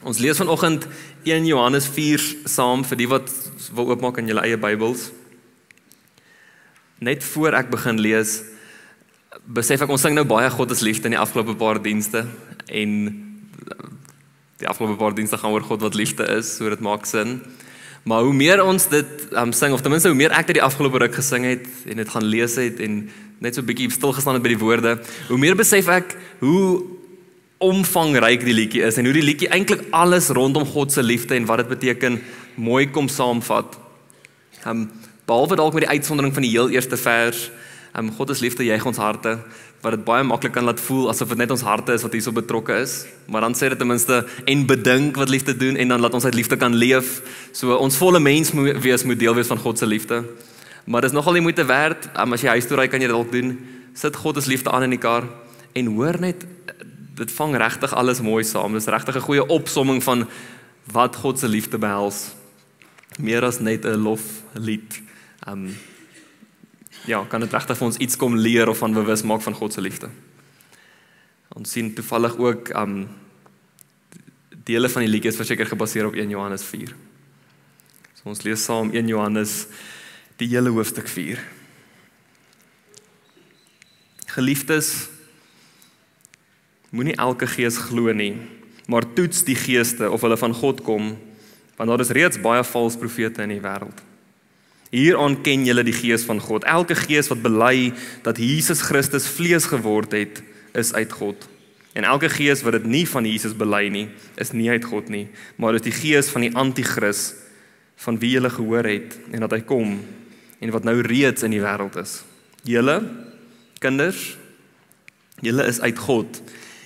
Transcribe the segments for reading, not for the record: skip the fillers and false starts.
Ons lees vanoggend 1 Johannes 4 saam vir die wat wil oopmaak in julle eie Bybels. Net voor ek begin lees, besef ek ons sing nou baie God is liefde in die afgelope paar dienste en die afgelope paar dienste gaan oor God wat liefde is, so dit maak sin. Maar hoe meer ons dit sing, of tenminste hoe meer ek dit die afgelope ruk gesing het en dit gaan lees het en net so 'n bietjie stilgestaan het by die woorde, hoe meer besef ek hoe omvangryk die liedjie is en hoe die liedjie eintlik alles rondom God se liefde en wat dit beteken mooi kom saamvat. Behalwe dalk met die uitsondering van die heel eerste vers, God is liefde, juig ons harte, wat dit baie maklik kan laat voel asof dit net ons harte is wat hierso betrokke is, maar dan sê dit ten minste en bedink wat liefde doen en dan laat ons uit liefde kan leef. So ons volle mens moet deel wees van God se liefde. Maar dis nogal nie moeite werd, as jy huis toe ry kan jy dit dalk doen. Sit God is liefde aan in die kar en hoor net, dit vang regtig alles mooi saam. Dis regtig 'n goeie opsomming van wat God se liefde behels. Meer as net 'n loflied. Kan dit regtig vir ons iets kom leer of van bewus maak van God se liefde. Ons sien toevallig ook dele van die liedjie is verseker gebaseer op 1 Johannes 4. So ons lees saam 1 Johannes die hele hoofstuk 4. Geliefdes, moenie elke gees glo nie, maar toets die geeste of hulle van God kom, want daar is reeds baie valse profete in die wêreld. Hieraan ken julle die gees van God. Elke gees wat bely dat Jesus Christus vlees geword het, is uit God. En elke gees wat dit nie van Jesus bely nie, is nie uit God nie, maar is die gees van die anti-kris, van wie julle gehoor het, en dat hy kom, en wat nou reeds in die wêreld is. Julle, kinders, julle is uit God,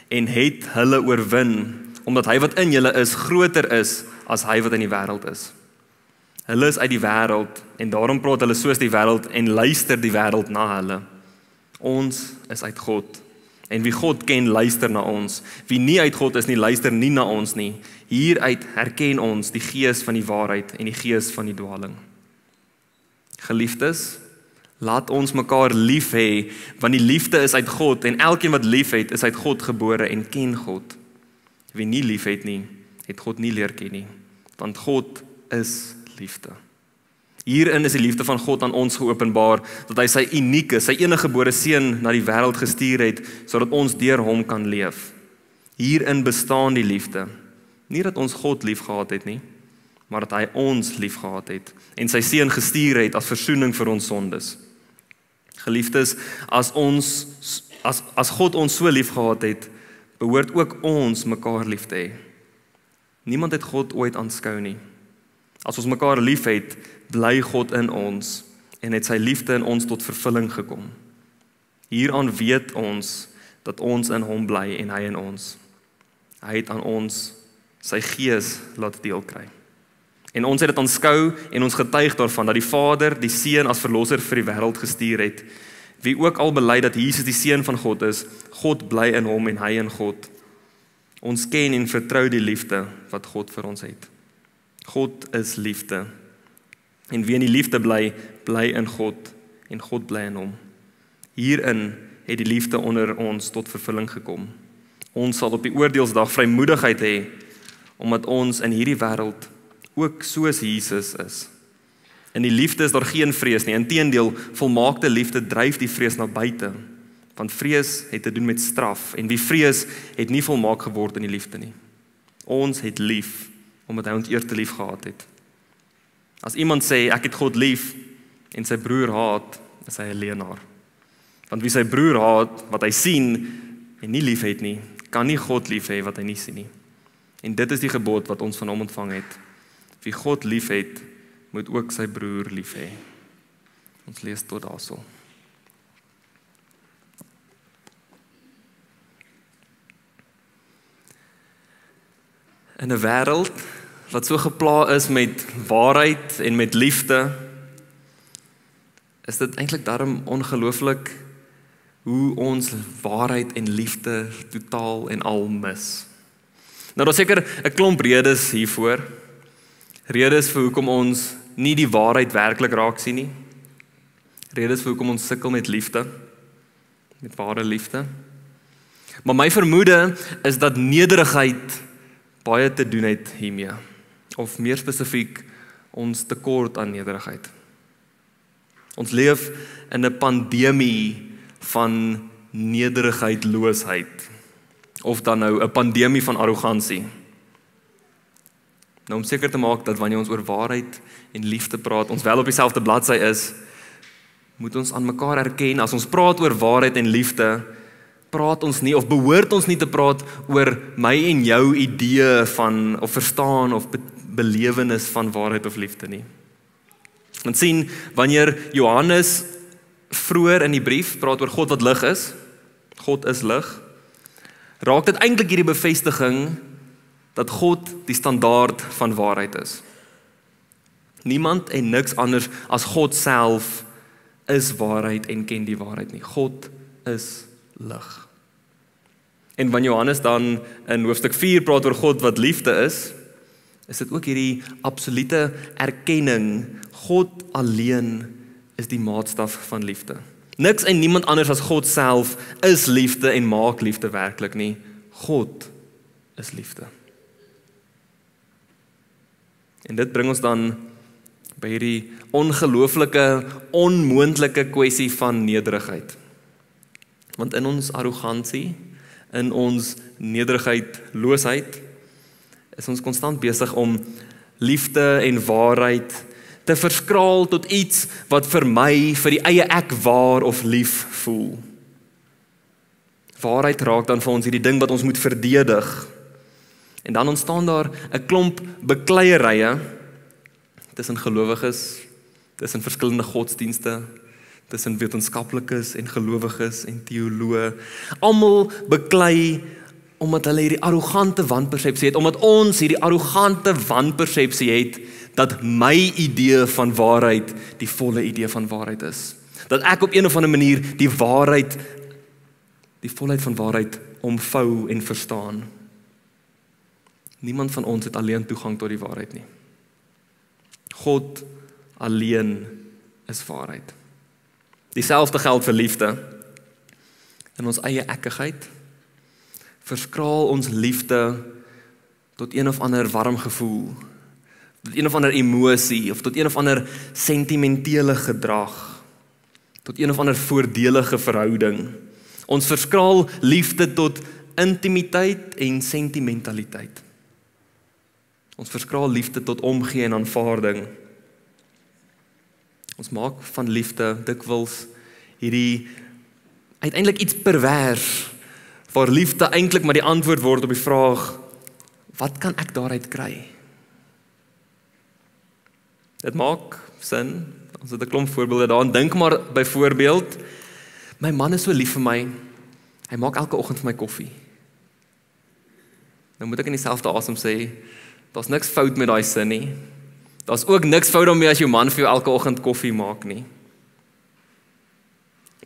en het hulle oorwin, omdat hy wat in julle is, groter is, as hy wat in die wêreld is. Hulle is uit die wêreld, en daarom praat hulle soos die wêreld, en luister die wêreld na hulle. Ons is uit God, en wie God ken, luister na ons. Wie nie uit God is nie, luister nie na ons nie. Hieruit herken ons die gees van die waarheid, en die gees van die dwaling. Geliefdes, laat ons mekaar lief hê, want die liefde is uit God, en elkeen wat lief het, is uit God gebore en ken God. Wie nie lief het nie, het God nie leer ken nie, want God is liefde. Hierin is die liefde van God aan ons geopenbaar, dat hy sy unieke, sy eniggebore seun na die wêreld gestuur het, sodat ons deur hom kan leef. Hierin bestaan die liefde. Nie dat ons God lief gehad het nie, maar dat hy ons lief gehad het, en sy seun gestuur het as versoening vir ons sondes. Geliefdes, as God ons so lief gehad het, behoort ook ons mekaar lief te hê. Niemand het God ooit aanskou nie. As ons mekaar lief het, bly God in ons, en het sy liefde in ons tot vervulling gekom. Hieraan weet ons, dat ons in hom bly en hy in ons. Hy het aan ons sy gees laat deel kry. En ons het dit aanskou en ons getuig daarvan, dat die Vader die Seun as verlosser vir die wêreld gestuur het. Wie ook al bely dat Jesus die Seun van God is, God bly in hom en hy in God. Ons ken en vertrou die liefde wat God vir ons het. God is liefde. En wie in die liefde bly, bly in God en God bly in hom. Hierin het die liefde onder ons tot vervulling gekom. Ons sal op die oordeelsdag vrymoedigheid hê, omdat ons in hierdie wêreld ook soos Jesus is. In die liefde is daar geen vrees nie, inteendeel, volmaakte liefde dryf die vrees na buite, want vrees het te doen met straf, en wie vrees het nie volmaak geword in die liefde nie. Ons het lief, omdat hy ons eers lief gehad het. As iemand sê, ek het God lief, en sy broer haat, is hy 'n leienaar. Want wie sy broer haat, wat hy sien, en nie lief het nie, kan nie God lief hê wat hy nie sien nie. En dit is die gebod wat ons van hom ontvang het. Wie God lief het, moet ook sy broer lief hê. Ons lees tot daarso. In 'n wêreld wat so gepla is met waarheid en met liefde, is dit eintlik daarom ongelooflik hoe ons waarheid en liefde totaal en al mis. Nou daar is seker 'n klomp redes hiervoor. Redes vir hoekom ons nie die waarheid werklik raak sien nie. Redes vir hoekom ons sukkel met liefde, met ware liefde. Maar my vermoede is dat nederigheid baie te doen het hiermee, of meer spesifiek, ons tekort aan nederigheid. Ons leef in 'n pandemie van nederigheidloosheid, of dan nou 'n pandemie van arrogansie. Nou om seker te maak dat wanneer ons oor waarheid en liefde praat, ons wel op dieselfde bladsy is, moet ons aan mekaar erken, as ons praat oor waarheid en liefde, praat ons nie, of behoort ons nie te praat oor my en jou idee van, of verstaan, of belewenis van waarheid of liefde nie. Want sien, wanneer Johannes vroeër in die brief praat oor God wat lig is, God is lig, raak dit eintlik hierdie bevestiging dat God die standaard van waarheid is. Niemand en niks anders as God self is waarheid en ken die waarheid nie. God is lig. En wanneer Johannes dan in hoofstuk 4 praat oor God wat liefde is dit ook hierdie absolute erkenning, God alleen is die maatstaf van liefde. Niks en niemand anders as God self is liefde en maak liefde werklik nie. God is liefde. En dit bring ons dan by hierdie ongelooflike, onmoontlike kwessie van nederigheid. Want in ons arrogansie, in ons nederigheidloosheid, is ons konstant besig om liefde en waarheid te verskraal tot iets wat vir my, vir die eie ek waar of lief voel. Waarheid raak dan vir ons hierdie ding wat ons moet verdedig. En dan ontstaan daar 'n klomp bekleierye tussen gelowiges, tussen verskillende godsdienste, tussen wetenskaplikes en gelowiges en teoloë. Almal beklei omdat hulle hierdie arrogante wanpersepsie het, omdat ons hierdie arrogante wanpersepsie het, dat my idee van waarheid die volle idee van waarheid is. Dat ek op een of ander manier die waarheid, die volheid van waarheid omvou en verstaan. Niemand van ons het alleen toegang tot die waarheid nie. God alleen is waarheid. Dieselfde geld vir liefde. In ons eie ekkigheid verskraal ons liefde tot een of ander warm gevoel, tot een of ander emosie, of tot een of ander sentimentele gedrag, tot een of ander voordelige verhouding. Ons verskraal liefde tot intimiteit en sentimentaliteit. Ons verskraal liefde tot omgee en aanvaarding. Ons maak van liefde dikwels hierdie uiteindelik iets pervers, waar liefde eintlik maar die antwoord word op die vraag, wat kan ek daaruit kry? Dit maak sin, ons het 'n klomp voorbeelde daarin. Dink maar byvoorbeeld, my man is so lief vir my, hy maak elke oggend vir my koffie. Nou moet ek in dieselfde asem sê, daar's niks fout met daai sin nie. Daar's ook niks fout daarmee as jou man vir jou elke oggend koffie maak nie.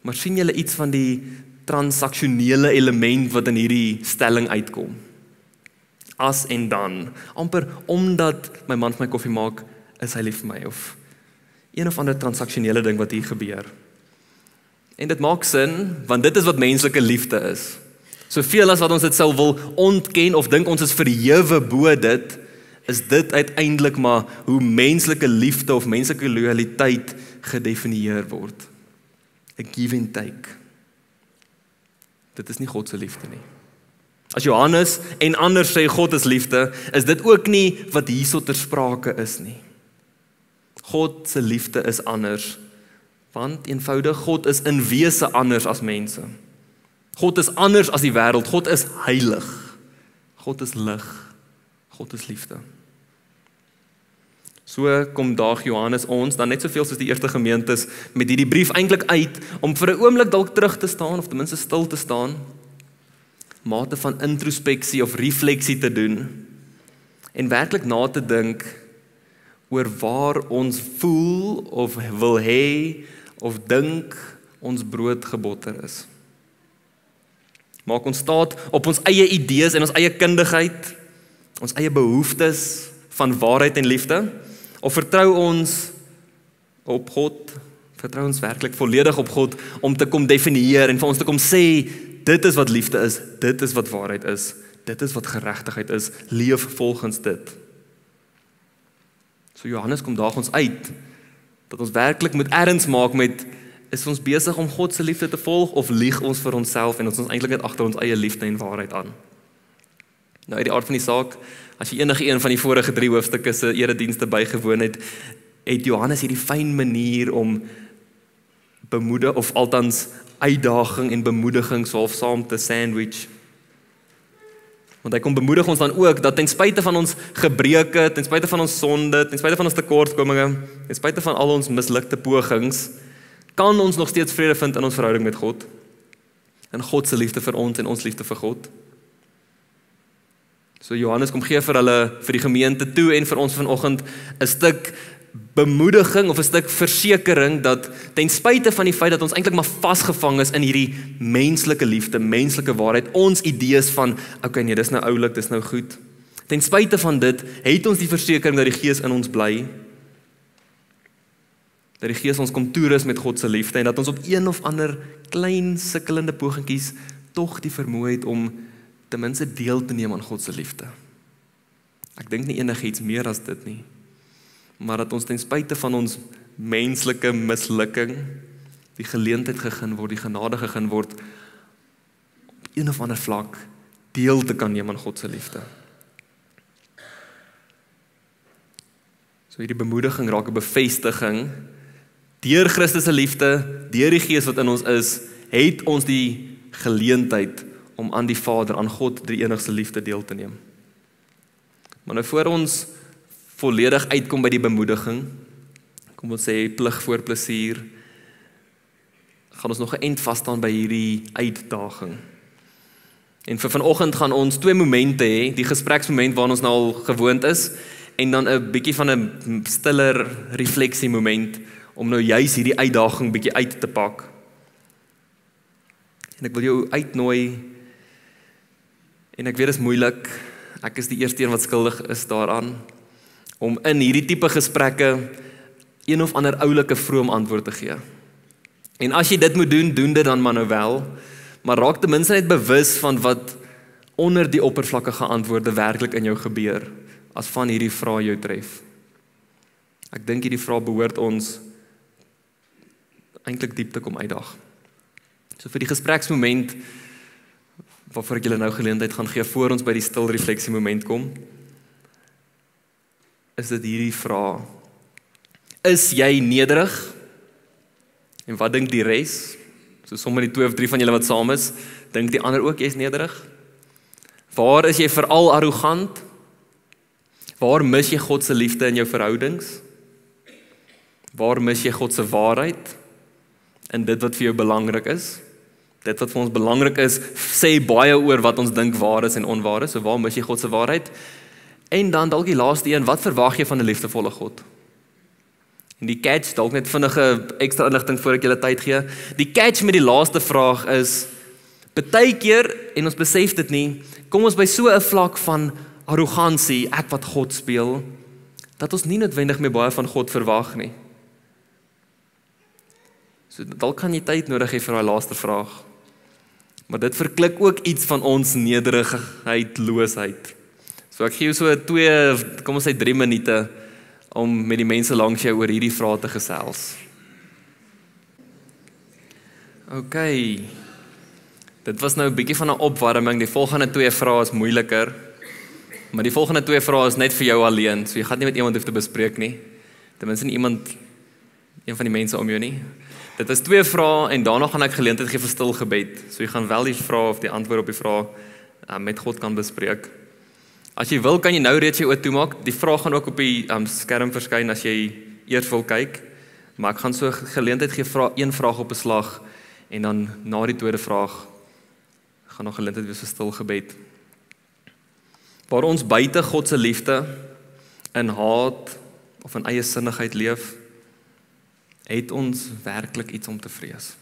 Maar sien julle iets van die transaksionele element wat in hierdie stelling uitkom? As en dan, amper omdat my man vir my koffie maak, is hy lief vir my, of een of ander transaksionele ding wat hier gebeur. En dit maak sin, want dit is wat menslike liefde is. Soveel as wat ons dit sou wil ontken of dink ons is verhewe bo dit, is dit uiteindelik maar hoe menslike liefde of menslike loyaliteit gedefinieer word. A give and take. Dit is nie God se liefde nie. As Johannes en ander sê God is liefde, is dit ook nie wat hierso ter sprake is nie. God se liefde is anders, want eenvoudig God is in wese anders as mense. God is anders as die wêreld, God is heilig, God is lig, God is liefde. So kom daag Johannes ons, dan net soveel soos die eerste gemeentes, met hierdie brief eintlik uit, om vir 'n oomblik dalk terug te staan, of ten minste stil te staan, mate van introspeksie of refleksie te doen, en werklik na te dink oor waar ons voel, of wil hê, of dink ons brood gebotter is. Maak ons staat op ons eie idees en ons eie kundigheid, ons eie behoeftes van waarheid en liefde, of vertrou ons op God, vertrou ons werklik volledig op God, om te kom definieer en vir ons te kom sê, dit is wat liefde is, dit is wat waarheid is, dit is wat geregtigheid is, leef volgens dit. So Johannes kom daag ons uit, dat ons werklik moet erns maak met, is ons besig om God se liefde te volg, of lieg ons vir onsself, en ons eintlik net agter ons eie liefde en waarheid aan. Nou uit die aard van die saak, as jy enige een van die vorige 3 hoofstukke se eredienste bygewoon het, het Johannes hierdie fyn manier om bemoedig, of althans uitdaging en bemoediging half saam te sandwich. Want hy kom bemoedig ons dan ook, dat ten spyte van ons gebreke, ten spyte van ons sonde, ten spyte van ons tekortkominge, ten spyte van al ons mislukte pogings, kan ons nog steeds vrede vind in ons verhouding met God, en God se liefde vir ons en ons liefde vir God. So Johannes kom gee vir hulle, vir die gemeente toe en vir ons vanoggend 'n stuk bemoediging of 'n stuk versekering dat ten spyte van die feit dat ons eintlik maar vasgevang is in hierdie menslike liefde, menslike waarheid, ons idees van, okay nee, dis nou oulik, dis nou goed. Ten spyte van dit, het ons die versekering dat die Gees in ons bly, dat die Gees ons kom toerus met God se liefde, en dat ons op een of ander klein sukkelende pogingkies tog die vermoë het om ten minste deel te neem aan God se liefde. Ek dink nie enigiets meer as dit nie, maar dat ons ten spyte van ons menslike mislukking die geleentheid gegee word, die genade gegee word, op een of ander vlak deel te kan neem aan God se liefde. So hierdie bemoediging raak 'n bevestiging, deur Christus se liefde, deur die Gees wat in ons is, het ons die geleentheid om aan die Vader, aan God, die enigste liefde deel te neem. Maar nou voor ons volledig uitkom by die bemoediging, kom ons sê plig voor plesier, gaan ons nog 'n end vas staan by hierdie uitdaging. En vir vanoggend gaan ons 2 momente hê, die gespreksmoment waarna ons nou al gewoond is, en dan 'n bietjie van 'n stiller refleksie moment, om nou juis hierdie uitdaging bietjie uit te pak. En ek wil jou uitnooi, en ek weet dit is moeilik, ek is die eerste een wat skuldig is daaraan, om in hierdie tipe gesprekke een of ander oulike vroom antwoord te gee. En as jy dit moet doen, doen dit dan maar nou wel, maar raak ten minste net bewus van wat onder die oppervlakkige antwoorde werklik in jou gebeur, as van hierdie vrae jou tref. Ek dink hierdie vrae behoort ons eintlik diep te kom uitdaag. So vir die gespreksmoment, waarvoor ek julle nou geleentheid gaan gee, voor ons by die stil refleksie moment kom, is dit hierdie vraag: is jy nederig? En wat dink die res? So sommer die 2 of 3 van julle wat saam is, dink die ander ook jy is nederig? Waar is jy veral arrogant? Waar mis jy God se liefde in jou verhoudings? Waar mis jy God se waarheid in dit wat vir jou belangrik is? Dit wat vir ons belangrik is, sê baie oor wat ons dink waar is en onwaar is. So waar mis jy God se waarheid? En dan dalk die laaste een, wat verwag jy van 'n liefdevolle God? En die catch, dalk net vinnige ekstra inligting voor ek julle tyd gee. Die catch met die laaste vraag is, partykeer, en ons besef dit nie, kom ons by so 'n vlak van arrogansie, ek wat God speel, dat ons nie noodwendig meer baie van God verwag nie. So dalk kan jy tyd nodig hê vir daai laaste vraag. Maar dit verklik ook iets van ons nederigheid, loosheid. So ek gee jou so 2, kom ons sê 3 minute, om met die mense langs jou oor hierdie vrae te gesels. OK. Dit was nou 'n bietjie van 'n opwarming. Die volgende 2 vrae is moeiliker. Maar die volgende 2 vrae is net vir jou alleen. So jy gaan nie met iemand hoef te bespreek nie. Ten minste nie een van die mense om jou nie. Dit is 2 vrae en daarna gaan ek geleentheid gee vir stil gebed. So jy gaan wel die vrae of die antwoord op die vrae met God kan bespreek. As jy wil, kan jy nou reeds jou oë toemaak. Die vraag gaan ook op die skerm verskyn as jy eers wil kyk. Maar ek gaan so geleentheid gee, een vraag op 'n slag, en dan na die tweede vraag gaan nog geleentheid wees vir stil gebed. Waar ons buite God se liefde in haat of in eie sinnigheid leef, het ons werklik iets om te vrees.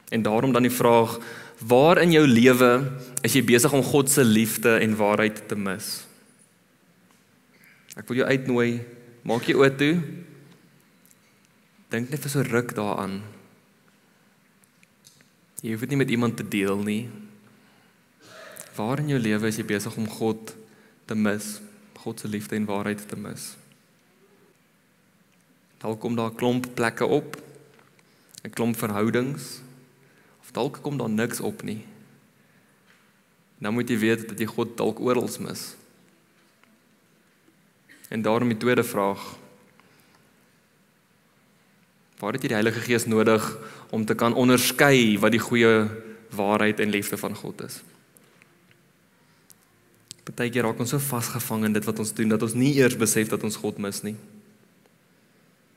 En daarom dan die vraag, waar in jou lewe is jy besig om God se liefde en waarheid te mis? Ek wil jou uitnooi, maak jou oë toe, dink net vir so ruk daaraan. Jy hoef dit nie met iemand te deel nie. Waar in jou lewe is jy besig om God te mis? God se liefde en waarheid te mis? Dalk kom daar 'n klomp plekke op, 'n klomp verhoudings, of dalk kom daar niks op nie. Nou moet jy weet dat jy God dalk oral mis. En daarom die tweede vraag: waar het jy die Heilige Gees nodig om te kan onderskei wat die goeie waarheid en liefde van God is? Partykeer raak ons so vasgevang in dit wat ons doen, dat ons nie eers besef dat ons God mis nie.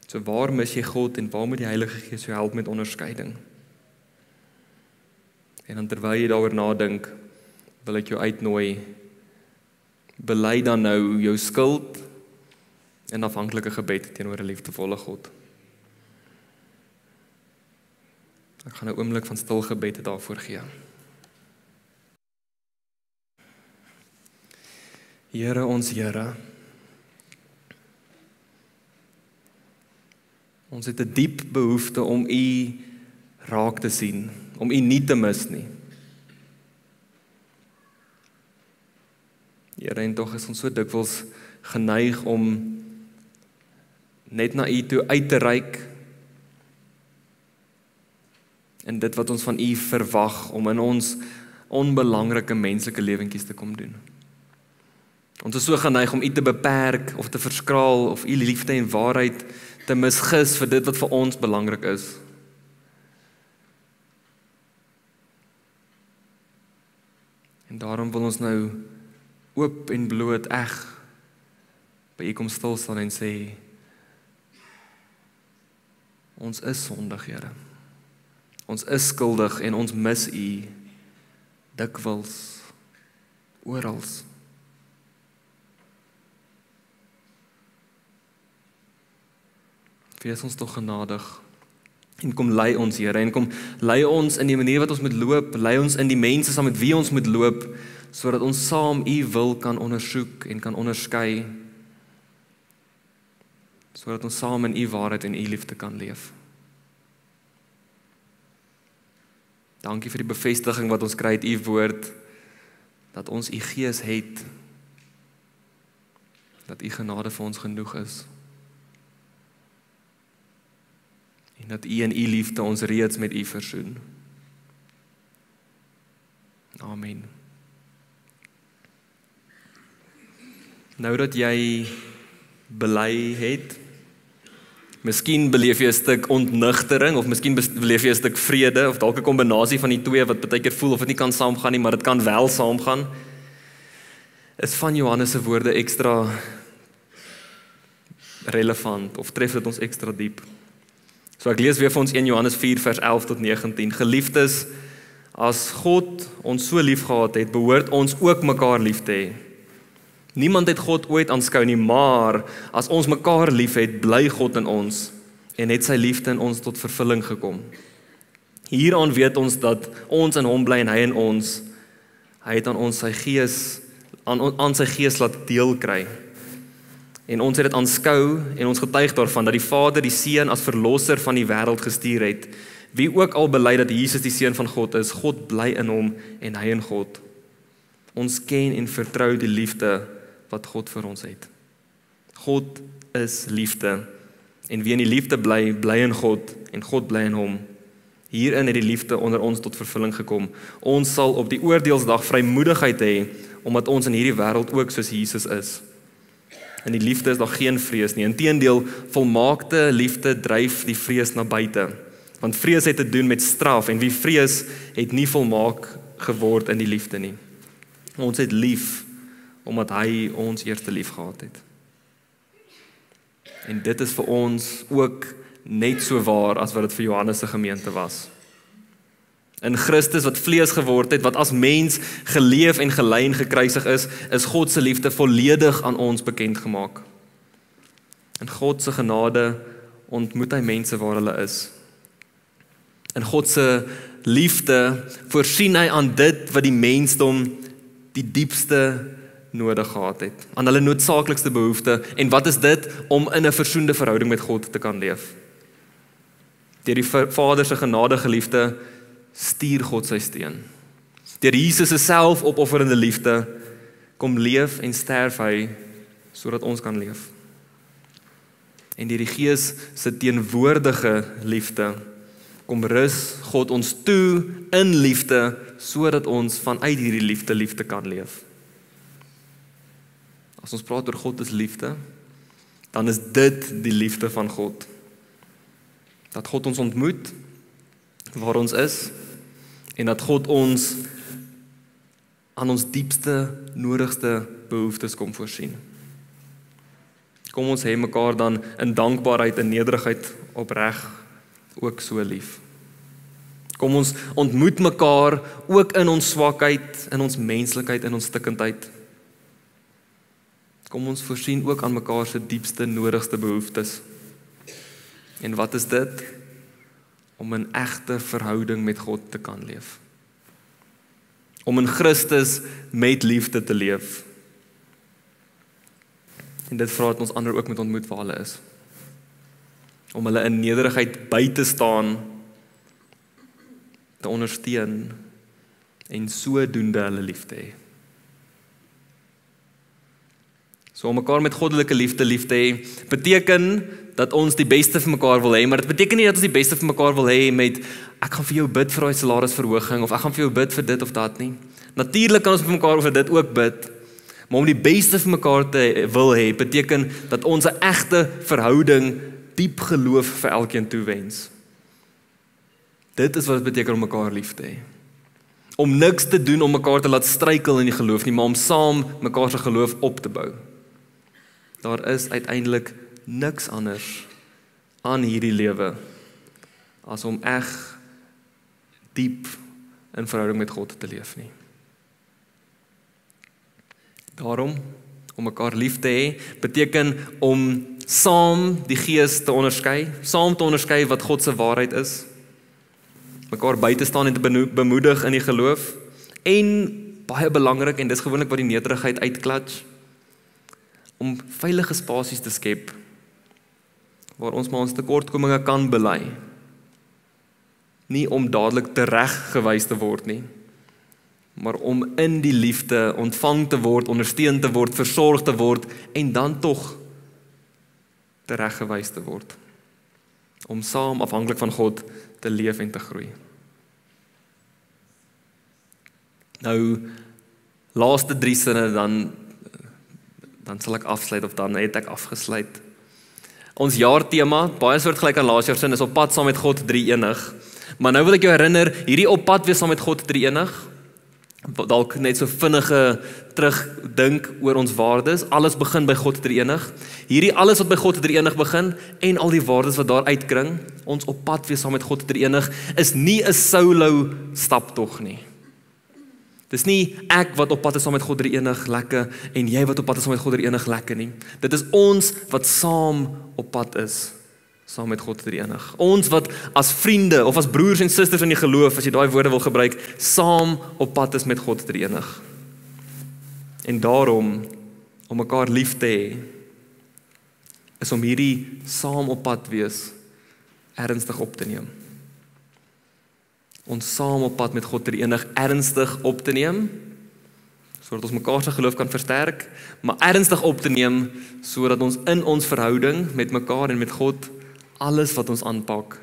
So waar mis jy God en waar moet die Heilige Gees jou help met onderskeiding? En dan terwyl jy daaroor nadink, wil ek jou uitnooi, bely dan nou jou skuld en afhanklike gebed teenoor 'n liefdevolle God. Ek gaan 'n oomblik van stil gebed daarvoor gee. Here, ons Here, ons het 'n diep behoefte om U raak te sien, om U nie te mis nie. Here, en tog is ons so dikwels geneig om net na U toe uit te reik en dit wat ons van U verwag om in ons onbelangrike menslike lewentjies te kom doen. Ons is so geneig om U te beperk of te verskraal of U liefde en waarheid te misgis vir dit wat vir ons belangrik is. En daarom wil ons nou oop en bloot by U kom stil staan en sê, ons is sondig, Here. Ons is skuldig en ons mis U dikwels, orals. Wees ons tog genadig en kom lei ons, Here, en kom lei ons in die manier wat ons moet loop, lei ons in die mense saam met wie ons moet loop, sodat ons saam U wil kan ondersoek en kan onderskei, sodat ons saam in U waarheid en U liefde kan leef. Dankie vir die bevestiging wat ons kry uit U woord, dat ons U Gees het, dat U genade vir ons genoeg is, en dat U en U liefde ons reeds met U versoen. Amen. Nou dat jy bely het, miskien beleef jy 'n stuk ontnigtering, of miskien beleef jy 'n stuk vrede, of dalk 'n kombinasie van die twee, wat baie keer voel of dit nie kan saamgaan nie, maar dit kan wel saamgaan, is van Johannes se woorde ekstra relevant, of tref dit ons ekstra diep. So ek lees weer vir ons 1 Johannes 4 vers 11 tot 19. Geliefdes, as God ons so lief gehad het, behoort ons ook mekaar lief te hê. Niemand het God ooit aanskou nie, maar as ons mekaar lief het, bly God in ons en het sy liefde in ons tot vervulling gekom. Hieraan weet ons dat ons in hom bly en hy in ons. Hy het aan ons sy gees, aan sy gees laat deel kry. En ons het dit aanskou en ons getuig daarvan dat die Vader die Seun as verlosser van die wêreld gestuur het. Wie ook al bely dat Jesus die Seun van God is, God bly in hom en hy in God. Ons ken en vertrou die liefde wat God vir ons het. God is liefde. En wie in die liefde bly, bly in God en God bly in hom. Hierin het die liefde onder ons tot vervulling gekom. Ons sal op die oordeelsdag vrymoedigheid hê, omdat ons in hierdie wêreld ook soos Jesus is. In die liefde is daar geen vrees nie. Inteendeel, volmaakte liefde dryf die vrees na buite. Want vrees het te doen met straf en wie vrees het nie volmaak geword in die liefde nie. Ons het lief omdat hy ons eerste lief gehad het. En dit is vir ons ook net so waar as wat dit vir Johannes se gemeente was. In Christus wat vlees geword het, wat as mens geleef en gelei en gekruisig is God se liefde volledig aan ons bekend gemaak. In God se genade ontmoet hy mense waar hulle is. In God se liefde voorsien hy aan dit wat die mensdom die diepste nodig gehad het, aan hulle noodsaaklikste behoefte. En wat is dit? Om in 'n versoende verhouding met God te kan leef. Deur die Vader se genadige liefde stuur God sy steun. Deur Jesus se selfopofferende liefde kom leef en sterf hy sodat ons kan leef. En deur die Gees se teenwoordige liefde kom rus God ons toe in liefde sodat ons vanuit hierdie liefde kan leef. As ons praat oor God is liefde, dan is dit die liefde van God. Dat God ons ontmoet waar ons is en dat God ons aan ons diepste, nodigste behoeftes kom voorsien. Kom ons hê mekaar dan in dankbaarheid en nederigheid opreg ook so lief. Kom ons ontmoet mekaar ook in ons swakheid, in ons menslikheid, in ons stikkendheid. Kom ons voorsien ook aan mekaar se diepste, nodigste behoeftes. En wat is dit? Om 'n egte verhouding met God te kan leef. Om in Christus met liefde te leef. En dit vra dat ons ander ook met ontmoet waar hulle is. Om hulle in nederigheid by te staan, te ondersteun en sodoende hulle lief te hê. So om mekaar met goddelike lief te hê, beteken dat ons die beste vir mekaar wil hê, maar dit beteken nie dat ons die beste vir mekaar wil hê met ek gaan vir jou bid vir daai salarisverhoging of ek gaan vir jou bid vir dit of dat nie. Natuurlik kan ons vir mekaar vir dit ook bid, maar om die beste vir mekaar te wil hê, beteken dat ons 'n egte verhouding, diep geloof vir elkeen toewens. Dit is wat dit beteken om mekaar lief te hê. Om niks te doen om mekaar te laat struikel in die geloof nie, maar om saam mekaar se geloof op te bou. Daar is uiteindelik niks anders aan hierdie lewe as om eg diep in verhouding met God te leef nie. Daarom, om mekaar lief te hê, beteken om saam die Gees te onderskei, saam te onderskei wat God se waarheid is, mekaar by te staan en te bemoedig in die geloof, en baie belangrik, en dis gewoonlik wat die nederigheid uitklats, om veilige spasies te skep, waar ons maar ons tekortkominge kan bely, nie om dadelik tereggewys te word nie, maar om in die liefde ontvang te word, ondersteun te word, versorg te word, en dan tog tereggewys te word. Om saam afhanklik van God te leef en te groei. Nou, laaste 3 sinne, dan sal ek afsluit, of dan het ek afgesluit. Ons jaartema, baie soortgelyk aan laas jaar sin, is op pad saam met God drie-enig. Maar nou wil ek jou herinner, hierdie op pad wees saam met God drie-enig, dalk net so vinnige terugdink oor ons waardes, alles begin by God drie-enig. Hierdie alles wat by God drie-enig begin, en al die waardes wat daar uitkring, ons op pad wees saam met God drie-enig, is nie 'n solo staptog nie. Dis nie ek wat op pad is saam met God drie-enig lekker, en jy wat op pad is saam met God drie-enig lekker nie. Dit is ons wat saam op pad is, saam met God drie-enig. Ons wat as vriende, of as broers en susters in die geloof, as jy daai woorde wil gebruik, saam op pad is met God drie-enig. En daarom, om mekaar lief te hê, is om hierdie saam op pad wees, ernstig op te neem. Ons saam op pad met God drie-enig ernstig op te neem, sodat ons mekaar se geloof kan versterk, maar ernstig op te neem, sodat ons in ons verhouding met mekaar en met God, alles wat ons aanpak,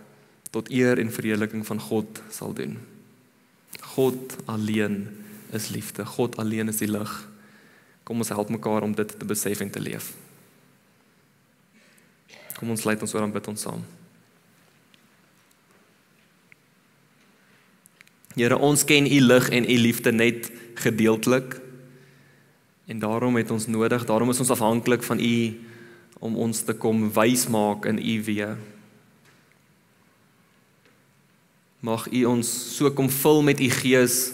tot eer en verheerliking van God sal doen. God alleen is liefde, God alleen is die lig. Kom ons help mekaar om dit te besef en te leef. Kom ons sluit ons oor en bid ons saam. Here, ons ken u lig en u liefde net gedeeltelik, en daarom het ons nodig, daarom is ons afhanklik van u, om ons te kom wys maak in u weë. Mag u ons so kom vul met u Gees,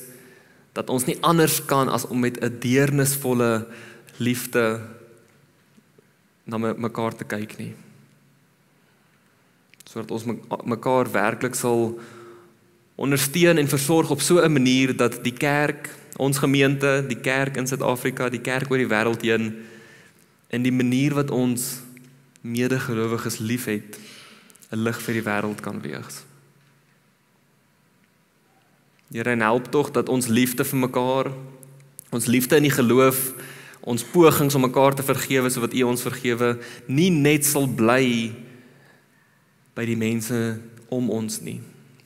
dat ons nie anders kan as om met 'n deernisvolle liefde na mekaar te kyk nie. Sodat ons mekaar werklik sal ondersteun en versorg op so 'n manier dat die kerk, ons gemeente, die kerk in Suid-Afrika, die kerk oor die wêreld heen, in die manier wat ons medegelowiges liefhet, 'n lig vir die wêreld kan wees. Here, en help tog dat ons liefde vir mekaar, ons liefde in die geloof, ons pogings om mekaar te vergewe so wat U ons vergewe, nie net sal bly by die mense om ons nie.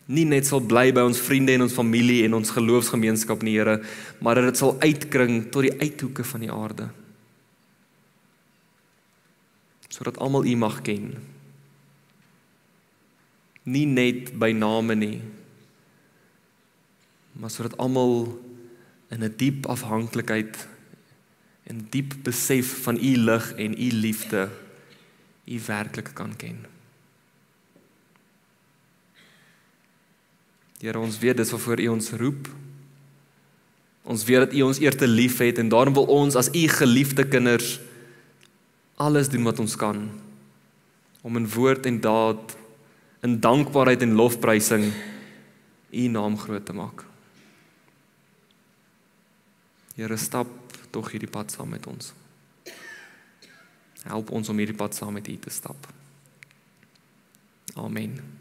Nie net sal bly by ons vriende en ons familie en ons geloofsgemeenskap nie, Here, maar dat dit sal uitkring tot die uithoeke van die aarde. Sodat almal U mag ken. Nie net by name nie, maar sodat almal in 'n diep afhanklikheid en diep besef van U lig en U liefde U werklik kan ken. Here, ons weet dis waarvoor U ons roep. Ons weet dat U ons eers lief het en daarom wil ons as U geliefde kinders alles doen wat ons kan om in woord en daad, in dankbaarheid en lofprysing U naam groot te maak. Here, stap tog hierdie pad saam met ons. Help ons om hierdie pad saam met U te stap. Amen.